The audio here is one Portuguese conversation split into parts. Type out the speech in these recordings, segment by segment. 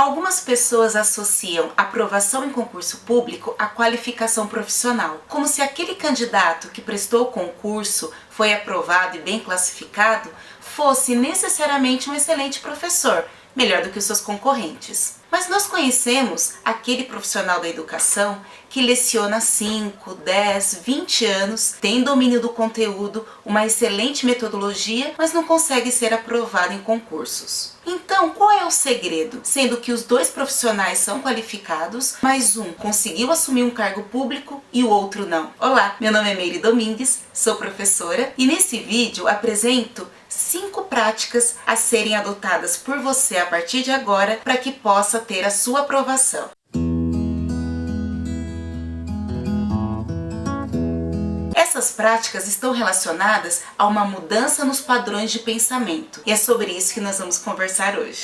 Algumas pessoas associam aprovação em concurso público à qualificação profissional, como se aquele candidato que prestou o concurso, foi aprovado e bem classificado, fosse necessariamente um excelente professor, melhor do que os seus concorrentes. Mas nós conhecemos aquele profissional da educação que leciona 5, 10, 20 anos, tem domínio do conteúdo, uma excelente metodologia, mas não consegue ser aprovado em concursos. Então, qual é o segredo? Sendo que os dois profissionais são qualificados, mas um conseguiu assumir um cargo público e o outro não. Olá, meu nome é Meire Domingues, sou professora e nesse vídeo apresento 5 práticas a serem adotadas por você a partir de agora para que possa ter a sua aprovação. Essas práticas estão relacionadas a uma mudança nos padrões de pensamento e é sobre isso que nós vamos conversar hoje.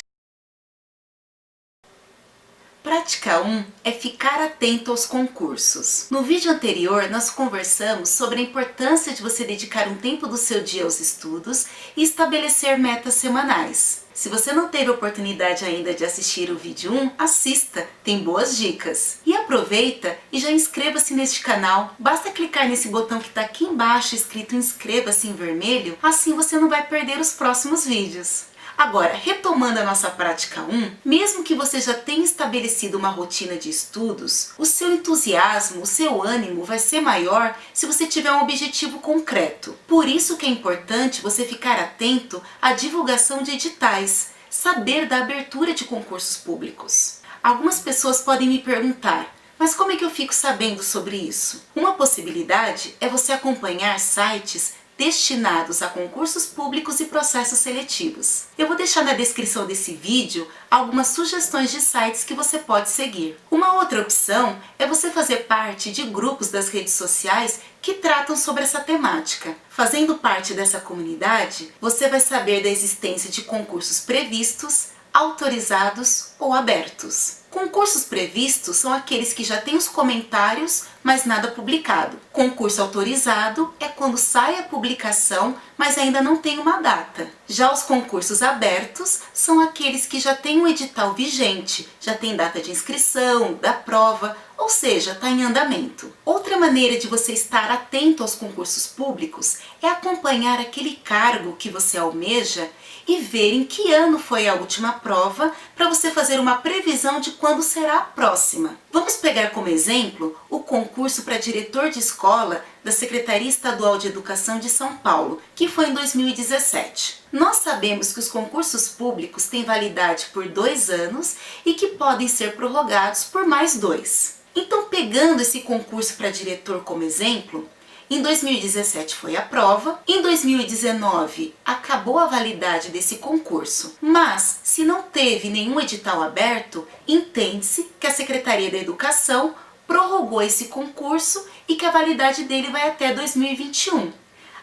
Prática 1 é ficar atento aos concursos. No vídeo anterior, nós conversamos sobre a importância de você dedicar um tempo do seu dia aos estudos e estabelecer metas semanais. Se você não teve a oportunidade ainda de assistir o vídeo 1, assista, tem boas dicas. E aproveita e já inscreva-se neste canal, basta clicar nesse botão que está aqui embaixo escrito inscreva-se em vermelho, assim você não vai perder os próximos vídeos. Agora, retomando a nossa prática 1, mesmo que você já tenha estabelecido uma rotina de estudos, o seu entusiasmo, o seu ânimo vai ser maior se você tiver um objetivo concreto. Por isso que é importante você ficar atento à divulgação de editais, saber da abertura de concursos públicos. Algumas pessoas podem me perguntar, mas como é que eu fico sabendo sobre isso? Uma possibilidade é você acompanhar sites destinados a concursos públicos e processos seletivos. Eu vou deixar na descrição desse vídeo algumas sugestões de sites que você pode seguir. Uma outra opção é você fazer parte de grupos das redes sociais que tratam sobre essa temática. Fazendo parte dessa comunidade, você vai saber da existência de concursos previstos, autorizados ou abertos. Concursos previstos são aqueles que já têm os comentários, mas nada publicado. Concurso autorizado é quando sai a publicação, mas ainda não tem uma data. Já os concursos abertos são aqueles que já têm um edital vigente, já tem data de inscrição, da prova, ou seja, está em andamento. Outra maneira de você estar atento aos concursos públicos é acompanhar aquele cargo que você almeja e ver em que ano foi a última prova para você fazer uma previsão de quando será a próxima. Vamos pegar como exemplo o concurso para diretor de escola da Secretaria Estadual de Educação de São Paulo, que foi em 2017. Nós sabemos que os concursos públicos têm validade por 2 anos e que podem ser prorrogados por mais 2. Então, pegando esse concurso para diretor como exemplo, em 2017 foi a prova, em 2019 acabou a validade desse concurso, mas se não teve nenhum edital aberto, entende-se que a Secretaria da Educação prorrogou esse concurso e que a validade dele vai até 2021.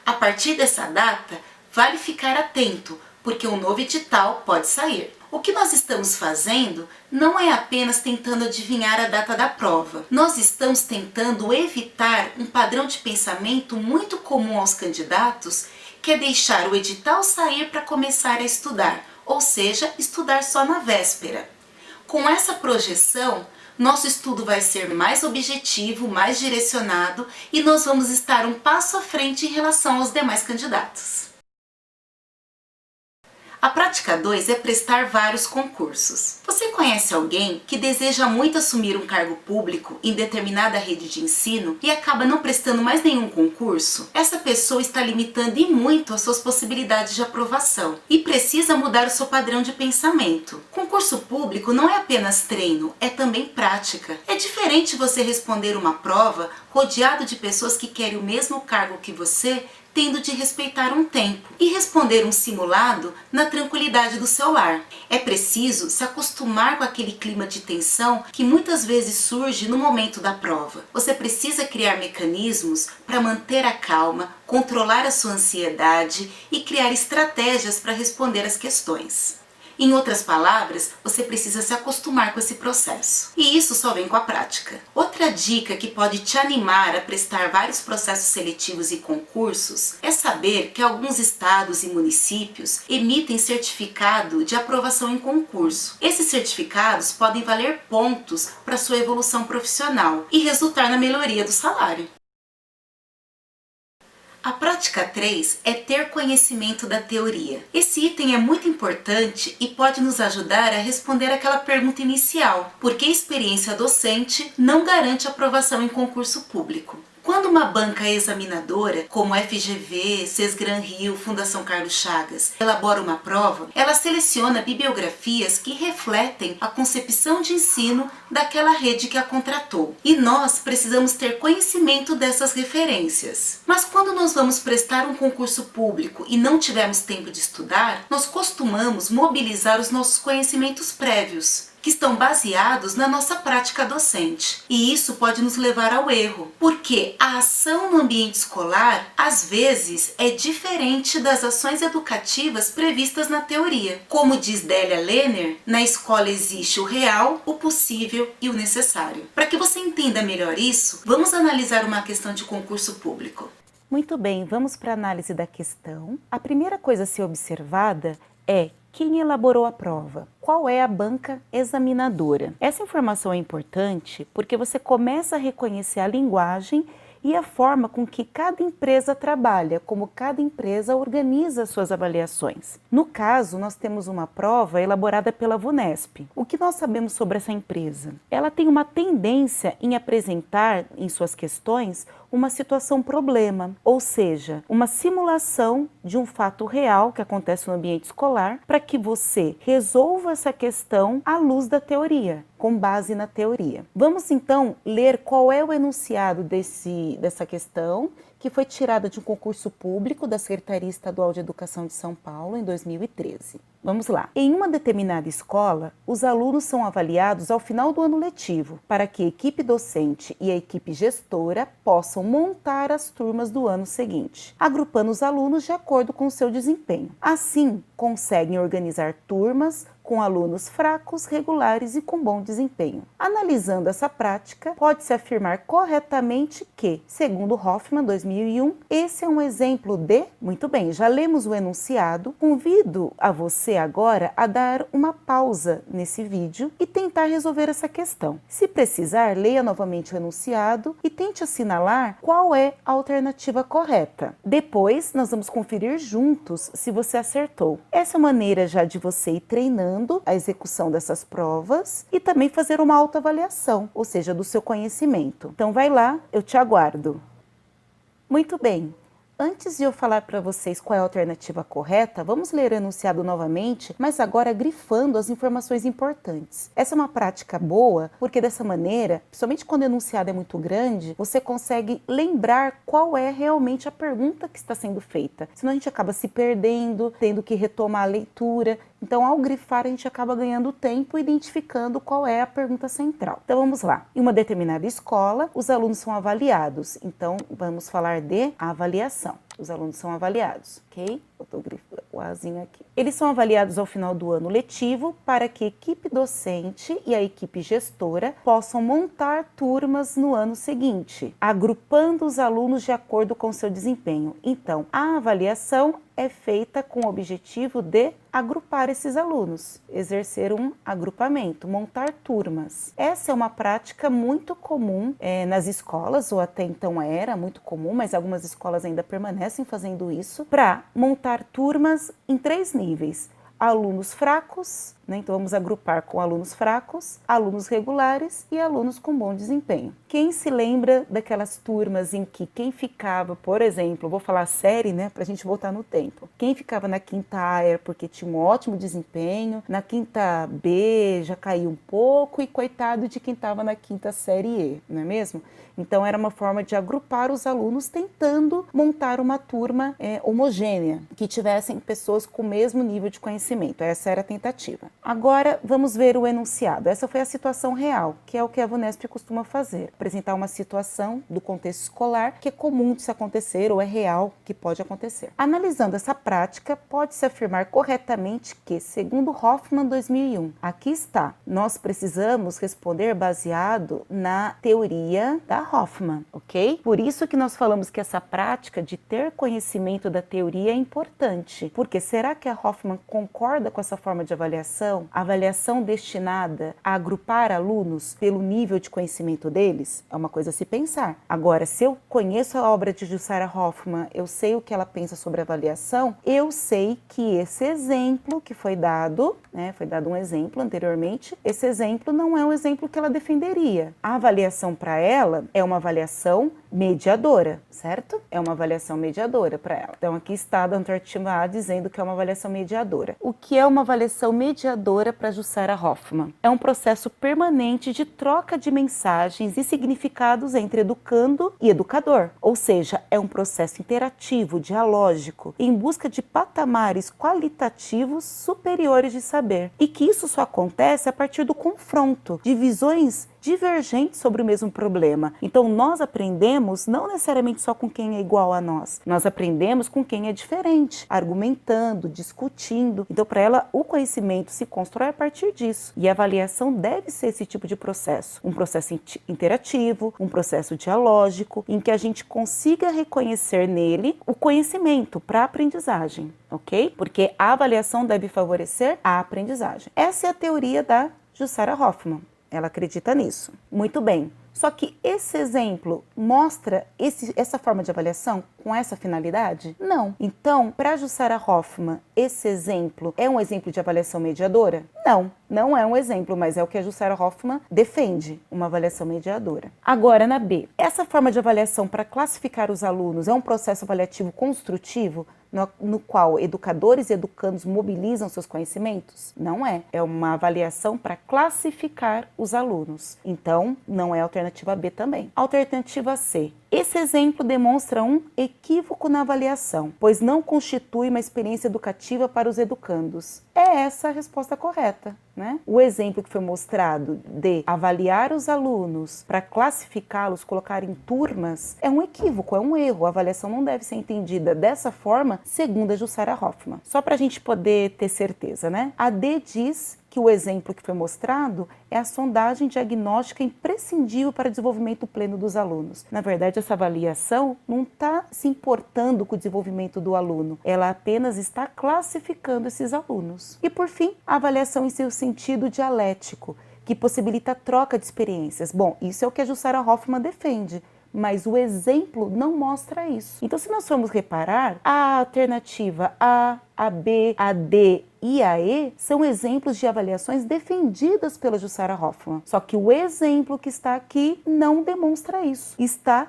A partir dessa data, vale ficar atento, porque um novo edital pode sair. O que nós estamos fazendo não é apenas tentando adivinhar a data da prova. Nós estamos tentando evitar um padrão de pensamento muito comum aos candidatos, que é deixar o edital sair para começar a estudar, ou seja, estudar só na véspera. Com essa projeção, nosso estudo vai ser mais objetivo, mais direcionado e nós vamos estar um passo à frente em relação aos demais candidatos. A prática 2 é prestar vários concursos. Você conhece alguém que deseja muito assumir um cargo público em determinada rede de ensino e acaba não prestando mais nenhum concurso? Essa pessoa está limitando e muito as suas possibilidades de aprovação e precisa mudar o seu padrão de pensamento. Concurso público não é apenas treino, é também prática. É diferente você responder uma prova rodeado de pessoas que querem o mesmo cargo que você, tendo de respeitar um tempo, e responder um simulado na tranquilidade do seu lar. É preciso se acostumar com aquele clima de tensão que muitas vezes surge no momento da prova. Você precisa criar mecanismos para manter a calma, controlar a sua ansiedade e criar estratégias para responder as questões. Em outras palavras, você precisa se acostumar com esse processo. E isso só vem com a prática. Outra dica que pode te animar a prestar vários processos seletivos e concursos é saber que alguns estados e municípios emitem certificado de aprovação em concurso. Esses certificados podem valer pontos para sua evolução profissional e resultar na melhoria do salário. A prática 3 é ter conhecimento da teoria. Esse item é muito importante e pode nos ajudar a responder aquela pergunta inicial: por que experiência docente não garante aprovação em concurso público? Quando uma banca examinadora, como FGV, Sesgran Rio, Fundação Carlos Chagas, elabora uma prova, ela seleciona bibliografias que refletem a concepção de ensino daquela rede que a contratou. E nós precisamos ter conhecimento dessas referências. Mas quando nós vamos prestar um concurso público e não tivermos tempo de estudar, nós costumamos mobilizar os nossos conhecimentos prévios, que estão baseados na nossa prática docente. E isso pode nos levar ao erro, porque a ação no ambiente escolar, às vezes, é diferente das ações educativas previstas na teoria. Como diz Délia Lehner, na escola existe o real, o possível e o necessário. Para que você entenda melhor isso, vamos analisar uma questão de concurso público. Muito bem, vamos para a análise da questão. A primeira coisa a ser observada é quem elaborou a prova. Qual é a banca examinadora? Essa informação é importante porque você começa a reconhecer a linguagem e a forma com que cada empresa trabalha, como cada empresa organiza suas avaliações. No caso, nós temos uma prova elaborada pela VUNESP. O que nós sabemos sobre essa empresa? Ela tem uma tendência em apresentar em suas questões uma situação problema, ou seja, uma simulação de um fato real que acontece no ambiente escolar para que você resolva essa questão à luz da teoria, com base na teoria. Vamos então ler qual é o enunciado dessa questão, que foi tirada de um concurso público da Secretaria Estadual de Educação de São Paulo em 2013. Vamos lá. Em uma determinada escola, os alunos são avaliados ao final do ano letivo, para que a equipe docente e a equipe gestora possam montar as turmas do ano seguinte, agrupando os alunos de acordo com o seu desempenho. Assim, conseguem organizar turmas com alunos fracos, regulares e com bom desempenho. Analisando essa prática, pode-se afirmar corretamente que, segundo Hoffman, 2001, esse é um exemplo de... Muito bem, já lemos o enunciado. Convido a você agora a dar uma pausa nesse vídeo e tentar resolver essa questão. Se precisar, leia novamente o enunciado e tente assinalar qual é a alternativa correta. Depois, nós vamos conferir juntos se você acertou. Essa é uma maneira já de você ir treinando a execução dessas provas e também fazer uma autoavaliação, ou seja, do seu conhecimento. Então vai lá, eu te aguardo. Muito bem. Antes de eu falar para vocês qual é a alternativa correta, vamos ler o enunciado novamente, mas agora grifando as informações importantes. Essa é uma prática boa, porque dessa maneira, principalmente quando o enunciado é muito grande, você consegue lembrar qual é realmente a pergunta que está sendo feita. Senão a gente acaba se perdendo, tendo que retomar a leitura. Então, ao grifar, a gente acaba ganhando tempo identificando qual é a pergunta central. Então, vamos lá. Em uma determinada escola, os alunos são avaliados. Então, vamos falar de avaliação. Os alunos são avaliados, ok? Eu estou grifando o azinho aqui. Eles são avaliados ao final do ano letivo para que a equipe docente e a equipe gestora possam montar turmas no ano seguinte, agrupando os alunos de acordo com seu desempenho. Então, a avaliação é feita com o objetivo de agrupar esses alunos, exercer um agrupamento, montar turmas. Essa é uma prática muito comum nas escolas, ou até então era muito comum, mas algumas escolas ainda permanecem fazendo isso, para montar turmas em 3 níveis. Alunos fracos, né? Então vamos agrupar com alunos fracos, alunos regulares e alunos com bom desempenho. Quem se lembra daquelas turmas em que quem ficava, por exemplo, vou falar série, né, pra gente voltar no tempo. Quem ficava na quinta A era porque tinha um ótimo desempenho, na quinta B já caiu um pouco e coitado de quem estava na quinta série E, não é mesmo? Então era uma forma de agrupar os alunos tentando montar uma turma homogênea, que tivessem pessoas com o mesmo nível de conhecimento. Essa era a tentativa. Agora vamos ver o enunciado. Essa foi a situação real, que é o que a VUNESP costuma fazer. Apresentar uma situação do contexto escolar que é comum de se acontecer ou é real que pode acontecer. Analisando essa prática, pode-se afirmar corretamente que, segundo Hoffman 2001, aqui está, nós precisamos responder baseado na teoria da Hoffman, ok? Por isso que nós falamos que essa prática de ter conhecimento da teoria é importante, porque será que a Hoffman concorda com essa forma de avaliação? A avaliação destinada a agrupar alunos pelo nível de conhecimento deles? É uma coisa a se pensar. Agora, se eu conheço a obra de Jussara Hoffman, eu sei o que ela pensa sobre avaliação, eu sei que esse exemplo que foi dado, foi dado um exemplo anteriormente, esse exemplo não é um exemplo que ela defenderia. A avaliação para ela é uma avaliação mediadora, certo? É uma avaliação mediadora para ela. Então, aqui está a alternativa A dizendo que é uma avaliação mediadora. O que é uma avaliação mediadora para Jussara Hoffman? É um processo permanente de troca de mensagens e significados entre educando e educador. Ou seja, é um processo interativo, dialógico, em busca de patamares qualitativos superiores de saber. E que isso só acontece a partir do confronto de visões divergentes sobre o mesmo problema. Então, nós aprendemos não necessariamente só com quem é igual a nós. Nós aprendemos com quem é diferente, argumentando, discutindo. Então, para ela, o conhecimento se constrói a partir disso. E a avaliação deve ser esse tipo de processo. Um processo interativo, um processo dialógico, em que a gente consiga reconhecer nele o conhecimento para a aprendizagem, ok? Porque a avaliação deve favorecer a aprendizagem. Essa é a teoria da Jussara Hoffman. Ela acredita nisso. Muito bem. Só que esse exemplo mostra essa forma de avaliação com essa finalidade? Não. Então, para Jussara Hoffman, esse exemplo é um exemplo de avaliação mediadora? Não, não é um exemplo, mas é o que a Jussara Hoffman defende, uma avaliação mediadora. Agora, na B, essa forma de avaliação para classificar os alunos é um processo avaliativo construtivo? No qual educadores e educandos mobilizam seus conhecimentos? Não é. É uma avaliação para classificar os alunos. Então, não é a alternativa B também. Alternativa C. Esse exemplo demonstra um equívoco na avaliação, pois não constitui uma experiência educativa para os educandos. É essa a resposta correta, né? O exemplo que foi mostrado de avaliar os alunos para classificá-los, colocar em turmas, é um equívoco, é um erro. A avaliação não deve ser entendida dessa forma, segundo a Jussara Hoffman. Só para a gente poder ter certeza, né? A D diz que o exemplo que foi mostrado é a sondagem diagnóstica imprescindível para o desenvolvimento pleno dos alunos. Na verdade, essa avaliação não está se importando com o desenvolvimento do aluno, ela apenas está classificando esses alunos. E, por fim, a avaliação em seu sentido dialético, que possibilita a troca de experiências. Bom, isso é o que a Jussara Hoffman defende, mas o exemplo não mostra isso. Então, se nós formos reparar, a alternativa A, B, a D e a E são exemplos de avaliações defendidas pela Jussara Hoffman. Só que o exemplo que está aqui não demonstra isso. Está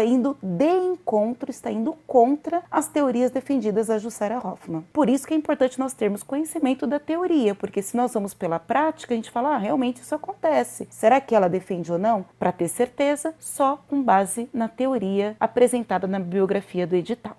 indo de encontro, está indo contra as teorias defendidas da Jussara Hoffman. Por isso que é importante nós termos conhecimento da teoria, porque se nós vamos pela prática, a gente fala, realmente isso acontece. Será que ela defende ou não? Para ter certeza, só com base na teoria apresentada na bibliografia do edital.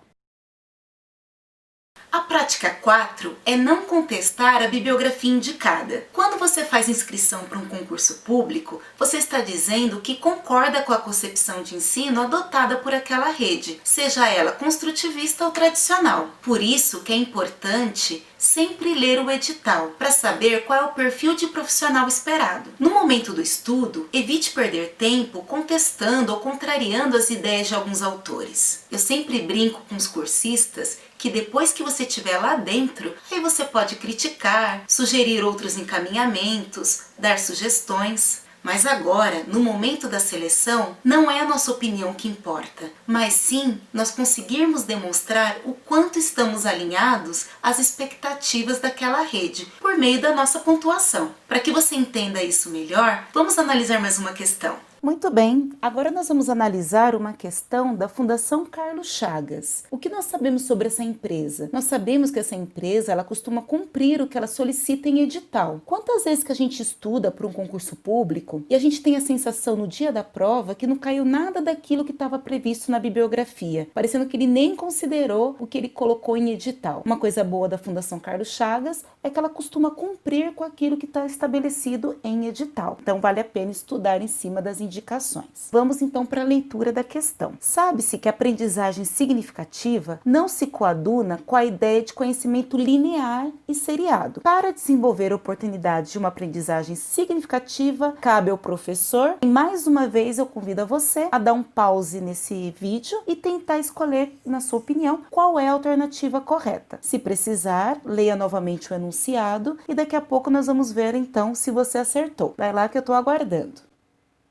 A prática 4 é não contestar a bibliografia indicada. Quando você faz inscrição para um concurso público, você está dizendo que concorda com a concepção de ensino adotada por aquela rede, seja ela construtivista ou tradicional. Por isso que é importante sempre ler o edital para saber qual é o perfil de profissional esperado. No momento do estudo, evite perder tempo contestando ou contrariando as ideias de alguns autores. Eu sempre brinco com os cursistas que depois que você estiver lá dentro, aí você pode criticar, sugerir outros encaminhamentos, dar sugestões. Mas agora, no momento da seleção, não é a nossa opinião que importa, mas sim nós conseguirmos demonstrar o quanto estamos alinhados às expectativas daquela rede, por meio da nossa pontuação. Para que você entenda isso melhor, vamos analisar mais uma questão. Muito bem, agora nós vamos analisar uma questão da Fundação Carlos Chagas. O que nós sabemos sobre essa empresa? Nós sabemos que essa empresa, ela costuma cumprir o que ela solicita em edital. Quantas vezes que a gente estuda para um concurso público e a gente tem a sensação no dia da prova que não caiu nada daquilo que estava previsto na bibliografia, parecendo que ele nem considerou o que ele colocou em edital. Uma coisa boa da Fundação Carlos Chagas é que ela costuma cumprir com aquilo que está estabelecido em edital. Então vale a pena estudar em cima das indicações. Vamos então para a leitura da questão. Sabe-se que a aprendizagem significativa não se coaduna com a ideia de conhecimento linear e seriado. Para desenvolver oportunidades de uma aprendizagem significativa, cabe ao professor. E mais uma vez eu convido a você a dar um pause nesse vídeo e tentar escolher, na sua opinião, qual é a alternativa correta. Se precisar, leia novamente o enunciado e daqui a pouco nós vamos ver então se você acertou. Vai lá que eu estou aguardando.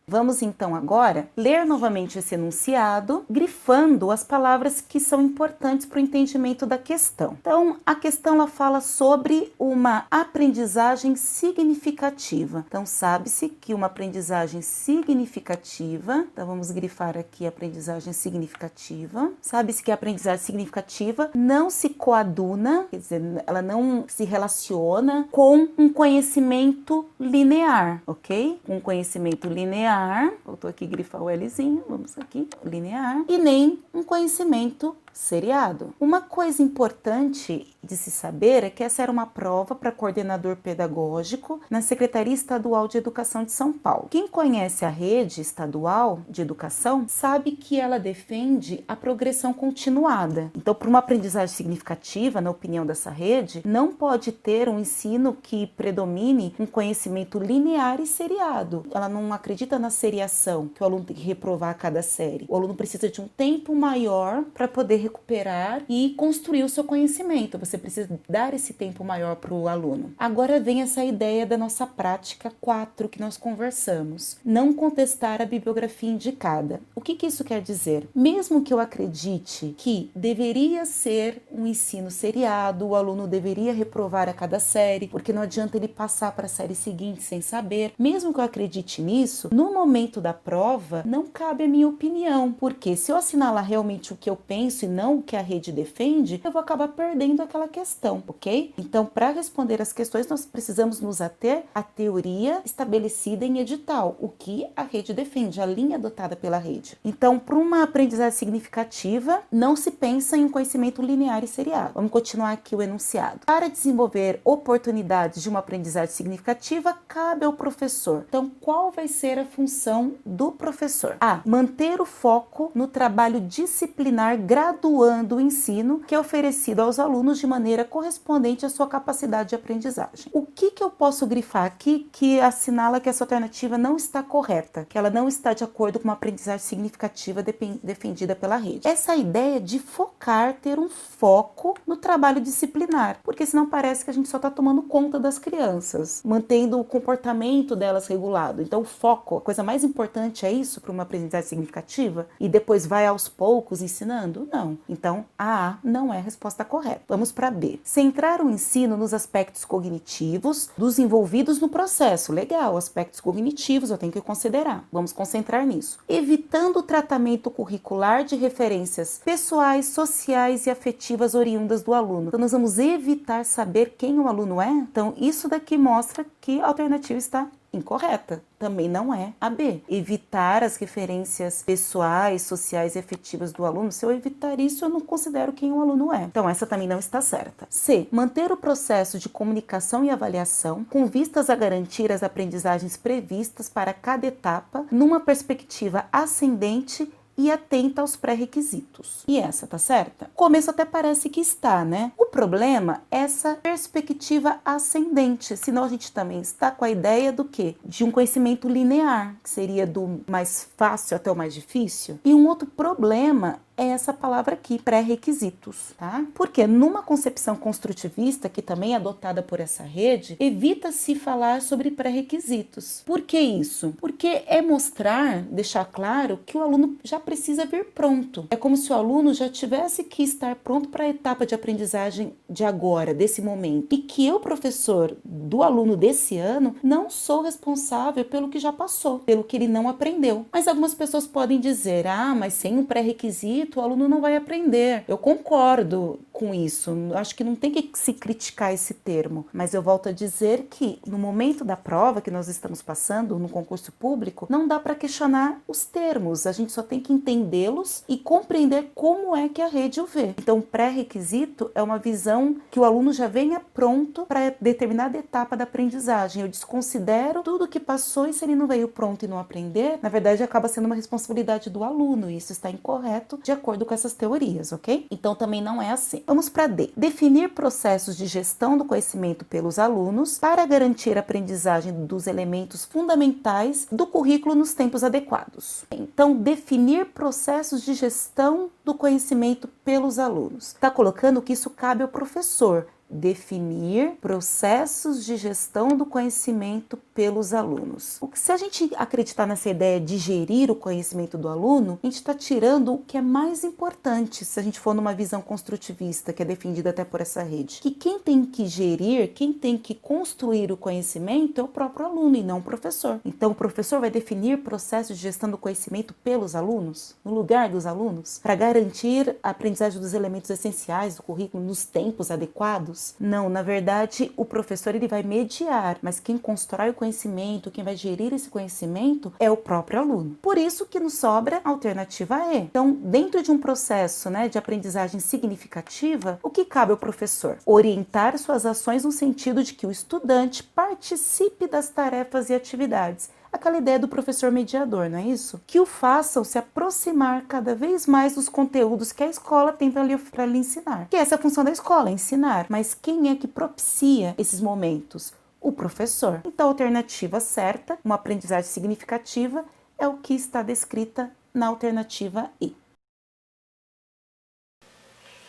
Vamos então agora ler novamente esse enunciado, grifando as palavras que são importantes para o entendimento da questão. Então, a questão ela fala sobre uma aprendizagem significativa. Então, sabe-se que uma aprendizagem significativa, então vamos grifar aqui aprendizagem significativa. Sabe-se que a aprendizagem significativa não se coaduna, quer dizer, ela não se relaciona com um conhecimento linear, ok? Um conhecimento linear, voltou aqui grifar o Lzinho, vamos aqui, linear, e nem um conhecimento seriado. Uma coisa importante de se saber é que essa era uma prova para coordenador pedagógico na Secretaria Estadual de Educação de São Paulo. Quem conhece a rede estadual de educação sabe que ela defende a progressão continuada. Então, para uma aprendizagem significativa, na opinião dessa rede, não pode ter um ensino que predomine um conhecimento linear e seriado. Ela não acredita na seriação, que o aluno tem que reprovar a cada série. O aluno precisa de um tempo maior para poder recuperar e construir o seu conhecimento. Você precisa dar esse tempo maior para o aluno. Agora vem essa ideia da nossa prática 4 que nós conversamos. Não contestar a bibliografia indicada. O que isso quer dizer? Mesmo que eu acredite que deveria ser um ensino seriado, o aluno deveria reprovar a cada série, porque não adianta ele passar para a série seguinte sem saber. Mesmo que eu acredite nisso, no momento da prova, não cabe a minha opinião, porque se eu assinalar realmente o que eu penso e não o que a rede defende, eu vou acabar perdendo aquela questão, ok? Então, para responder as questões, nós precisamos nos ater à teoria estabelecida em edital, o que a rede defende, a linha adotada pela rede. Então, para uma aprendizagem significativa, não se pensa em um conhecimento linear e seriado. Vamos continuar aqui o enunciado. Para desenvolver oportunidades de uma aprendizagem significativa, cabe ao professor. Então, qual vai ser a função do professor? A. Manter o foco no trabalho disciplinar graduando o ensino que é oferecido aos alunos de maneira correspondente à sua capacidade de aprendizagem. O que eu posso grifar aqui que assinala que essa alternativa não está correta, que ela não está de acordo com uma aprendizagem significativa defendida pela rede? Essa ideia de focar, ter um foco no trabalho disciplinar, porque senão parece que a gente só está tomando conta das crianças, mantendo o comportamento delas regulado. Então o foco, a coisa mais importante é isso para uma aprendizagem significativa? E depois vai aos poucos ensinando? Não. Então, a A não é a resposta correta. Vamos para B. Centrar o ensino nos aspectos cognitivos dos envolvidos no processo. Legal, aspectos cognitivos eu tenho que considerar. Vamos concentrar nisso. Evitando o tratamento curricular de referências pessoais, sociais e afetivas oriundas do aluno. Então, nós vamos evitar saber quem o aluno é. Então, isso daqui mostra que a alternativa está incorreta. Também não é a B. Evitar as referências pessoais, sociais e afetivas do aluno. Se eu evitar isso, eu não considero quem o aluno é. Então, essa também não está certa. C. Manter o processo de comunicação e avaliação com vistas a garantir as aprendizagens previstas para cada etapa numa perspectiva ascendente e atenta aos pré-requisitos. E essa tá certa? O começo até parece que está, né? O problema é essa perspectiva ascendente, senão a gente também está com a ideia do quê? De um conhecimento linear, que seria do mais fácil até o mais difícil. E um outro problema é essa palavra aqui, pré-requisitos, tá? Porque numa concepção construtivista, que também é adotada por essa rede, evita-se falar sobre pré-requisitos. Por que isso? Porque é mostrar, deixar claro que o aluno já precisa vir pronto. É como se o aluno já tivesse que estar pronto para a etapa de aprendizagem de agora, desse momento. E que eu, professor do aluno desse ano, não sou responsável pelo que já passou, pelo que ele não aprendeu. Mas algumas pessoas podem dizer, mas sem um pré-requisito o aluno não vai aprender. Eu concordo com isso, acho que não tem que se criticar esse termo, mas eu volto a dizer que no momento da prova que nós estamos passando no concurso público, não dá para questionar os termos, a gente só tem que entendê-los e compreender como é que a rede o vê. Então, pré-requisito é uma visão que o aluno já venha pronto para determinada etapa da aprendizagem. Eu desconsidero tudo que passou e se ele não veio pronto e não aprender, na verdade acaba sendo uma responsabilidade do aluno, e isso está incorreto de acordo com essas teorias, ok? Então também não é assim. Vamos para D. Definir processos de gestão do conhecimento pelos alunos para garantir a aprendizagem dos elementos fundamentais do currículo nos tempos adequados. Então, definir processos de gestão do conhecimento pelos alunos. Está colocando que isso cabe ao professor. Definir processos de gestão do conhecimento pelos alunos. Se a gente acreditar nessa ideia de gerir o conhecimento do aluno, a gente está tirando o que é mais importante, se a gente for numa visão construtivista, que é defendida até por essa rede. Que quem tem que gerir, quem tem que construir o conhecimento é o próprio aluno e não o professor. Então o professor vai definir processos de gestão do conhecimento pelos alunos, no lugar dos alunos, para garantir a aprendizagem dos elementos essenciais do currículo nos tempos adequados. Não, na verdade, o professor ele vai mediar, mas quem constrói o conhecimento, quem vai gerir esse conhecimento é o próprio aluno. Por isso que nos sobra a alternativa E. Então, dentro de um processo, de aprendizagem significativa, o que cabe ao professor? Orientar suas ações no sentido de que o estudante participe das tarefas e atividades. Aquela ideia do professor mediador, não é isso? Que o façam se aproximar cada vez mais dos conteúdos que a escola tem para lhe ensinar. Que essa é a função da escola, ensinar. Mas quem é que propicia esses momentos? O professor. Então a alternativa certa, uma aprendizagem significativa, é o que está descrita na alternativa E.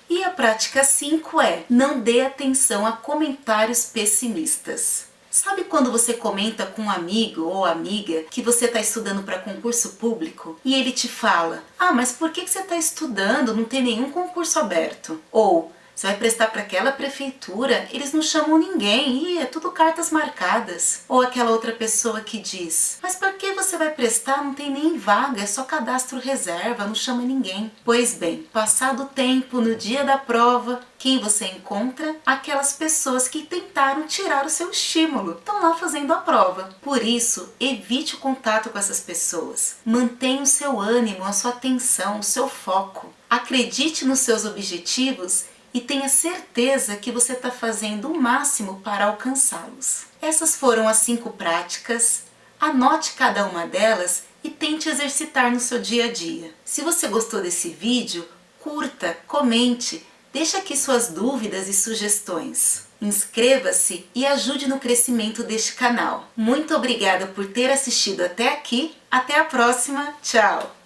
E a prática 5 é: não dê atenção a comentários pessimistas. Sabe quando você comenta com um amigo ou amiga que você está estudando para concurso público e ele te fala: mas por que você está estudando? Não tem nenhum concurso aberto. Ou você vai prestar para aquela prefeitura, eles não chamam ninguém, é tudo cartas marcadas. Ou aquela outra pessoa que diz: mas por que você vai prestar? Não tem nem vaga, é só cadastro reserva, não chama ninguém. Pois bem, passado o tempo, no dia da prova, quem você encontra? Aquelas pessoas que tentaram tirar o seu estímulo, estão lá fazendo a prova. Por isso, evite o contato com essas pessoas. Mantenha o seu ânimo, a sua atenção, o seu foco. Acredite nos seus objetivos e tenha certeza que você está fazendo o máximo para alcançá-los. Essas foram as 5 práticas. Anote cada uma delas e tente exercitar no seu dia a dia. Se você gostou desse vídeo, curta, comente, deixe aqui suas dúvidas e sugestões. Inscreva-se e ajude no crescimento deste canal. Muito obrigada por ter assistido até aqui. Até a próxima. Tchau!